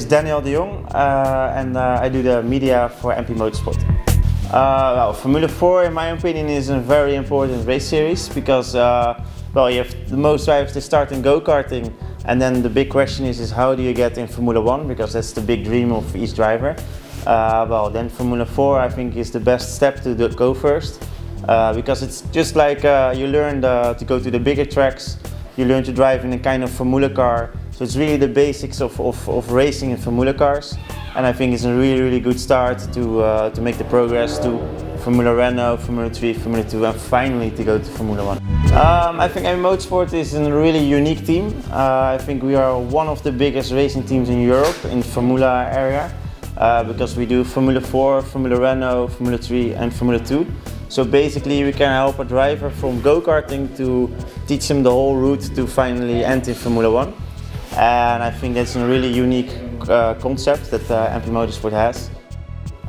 is Daniel de Jong and I do the media for MP Motorsport. Well, Formula 4 in my opinion is a very important race series because well, you have the most drivers that start in go-karting, and then the big question is how do you get in Formula 1, because that's the big dream of each driver. Well, then Formula 4 I think is the best step to go first, because it's just like you learn to go to the bigger tracks, you learn to drive in a kind of Formula car, so it's really the basics of racing in Formula cars, and I think it's a really good start to make the progress to Formula Renault, Formula 3, Formula 2 and finally to go to Formula 1. I think MP Motorsport is a really unique team. I think we are one of the biggest racing teams in Europe in Formula area, because we do Formula 4, Formula Renault, Formula 3 and Formula 2. So basically we can help a driver from go-karting to teach him the whole route to finally enter Formula 1. And I think that's a really unique concept that MP Motorsport has.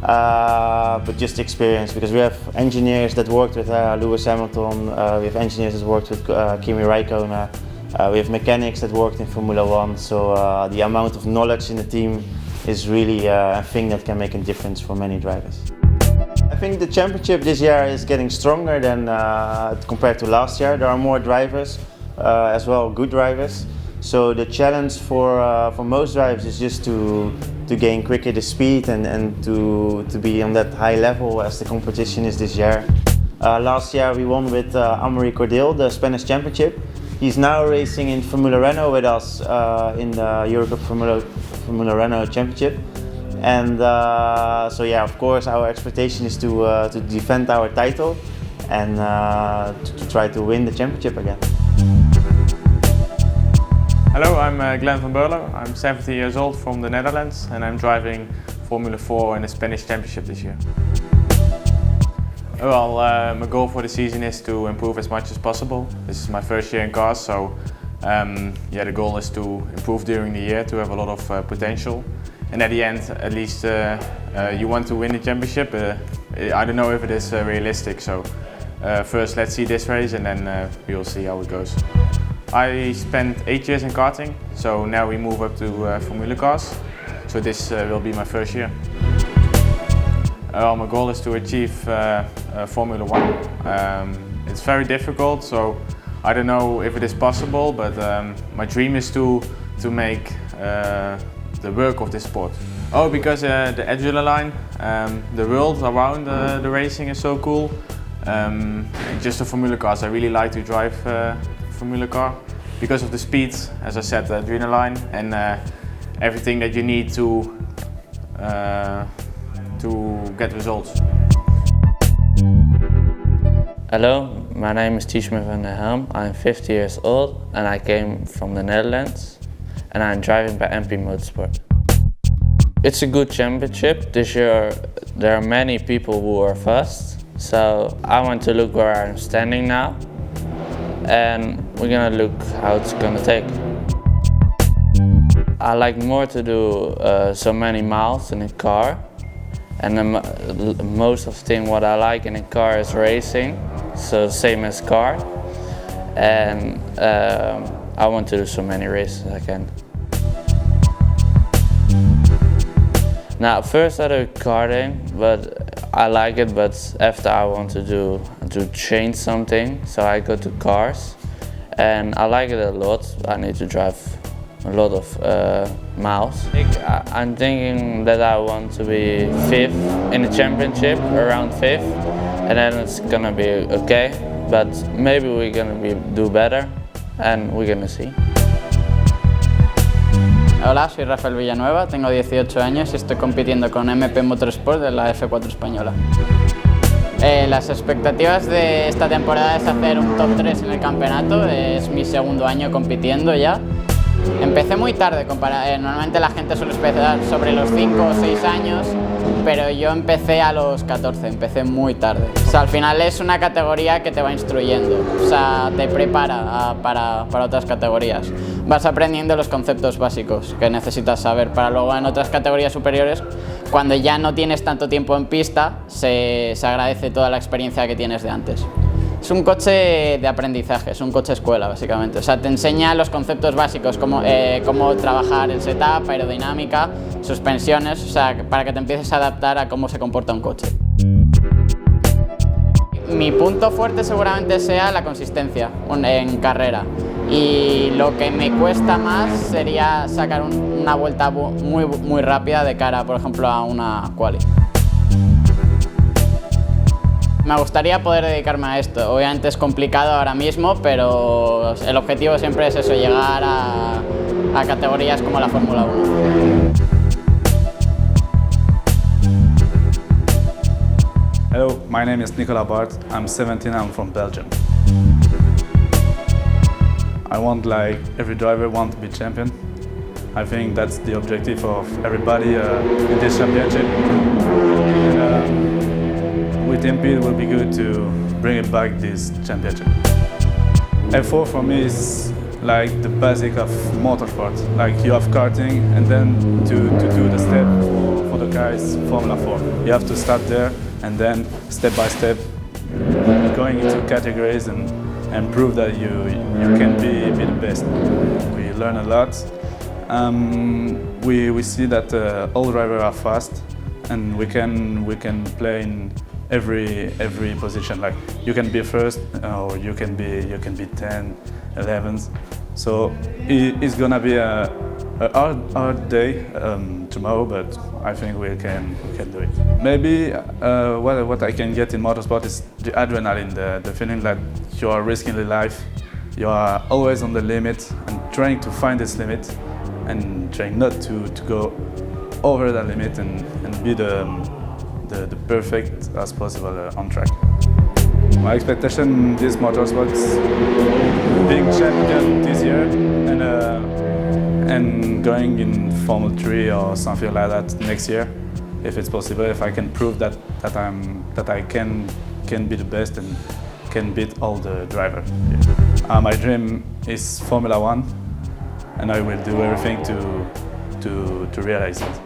But just experience, because we have engineers that worked with Lewis Hamilton, we have engineers that worked with Kimi Räikkönen, we have mechanics that worked in Formula 1, so the amount of knowledge in the team is really a thing that can make a difference for many drivers. I think the championship this year is getting stronger than compared to last year. There are more drivers, as well good drivers. So the challenge for most drivers is just to gain quicker the speed and to be on that high level as the competition is this year. Last year we won with Amaury Cordeel, the Spanish championship. He's now racing in Formula Renault with us in the European Formula Renault championship. And so yeah, of course our expectation is to defend our title and to try to win the championship again. Hello, I'm Glenn van Berlo. I'm 70 years old from the Netherlands and I'm driving Formula 4 in the Spanish Championship this year. Well, my goal for the season is to improve as much as possible. This is my first year in cars, so yeah, the goal is to improve during the year, to have a lot of potential. And at the end, at least you want to win the championship. I don't know if it is realistic, so first let's see this race and then we will see how it goes. I spent 8 years in karting, so now we move up to Formula cars. So this will be my first year. My goal is to achieve Formula 1. It's very difficult, so I don't know if it is possible, but my dream is to make the work of this sport. Oh, because the adrenaline, the world around the racing is so cool. Just the Formula cars, I really like to drive Formula car because of the speed, as I said, the adrenaline and everything that you need to get results. Hello, my name is Tishme van der Helm. I'm 50 years old and I came from the Netherlands and I'm driving by MP Motorsport. It's a good championship. This year there are many people who are fast, so I want to look where I'm standing now. And we're gonna look how it's gonna take. I like more to do so many miles in a car, and most of the thing what I like in a car is racing, so same as car. And I want to do so many races as I can. Now first I do karting, but I like it, but after I want to change something, so I go to cars, and I like it a lot. I need to drive a lot of miles. I'm thinking that I want to be 5th in the championship, around 5th, and then it's gonna be okay, but maybe we're gonna do better, and we're gonna see. Hola, soy Rafael Villanueva, tengo 18 años y estoy compitiendo con MP Motorsport de la F4 española. Las expectativas de esta temporada es hacer un top 3 en el campeonato, es mi segundo año compitiendo ya. Empecé muy tarde, normalmente la gente suele empezar sobre los 5 o 6 años, pero yo empecé a los 14, empecé muy tarde. O sea, al final es una categoría que te va instruyendo, o sea, te prepara para otras categorías. Vas aprendiendo los conceptos básicos que necesitas saber para luego en otras categorías superiores, cuando ya no tienes tanto tiempo en pista, se agradece toda la experiencia que tienes de antes. Es un coche de aprendizaje, es un coche escuela básicamente. O sea, te enseña los conceptos básicos, como cómo trabajar el setup, aerodinámica, suspensiones, o sea, para que te empieces a adaptar a cómo se comporta un coche. Mi punto fuerte seguramente sea la consistencia en carrera, y lo que me cuesta más sería sacar una vuelta muy rápida de cara, por ejemplo, a una quali. Me gustaría poder dedicarme a esto. Obviamente es complicado ahora mismo, pero el objetivo siempre es eso, llegar a categorías como la Fórmula 1. Hello, my name is Nicolas Bart. I'm 17, I'm from Belgium. I want, like every driver, want to be champion. I think that's the objective of everybody in this championship. And, with MP, it will be good to bring it back this championship. F4 for me is like the basic of motorsport. Like you have karting, and then to do the step for the car is Formula 4. You have to start there, and then step by step going into categories and prove that you can be the best. We learn a lot. We see that all drivers are fast, and we can play in every position. Like you can be first, or you can be 10, 11th. So it's gonna be a hard day tomorrow, but I think we can do it. Maybe what I can get in motorsport is the adrenaline, the feeling that you are risking your life, you are always on the limit and trying to find this limit and trying not to go over that limit and be the perfect as possible on track. My expectation in this motorsport is being champion this year and going in Formula 3 or something like that next year, if it's possible. If I can prove that I can be the best and can beat all the drivers. My dream is Formula 1, and I will do everything to realize it.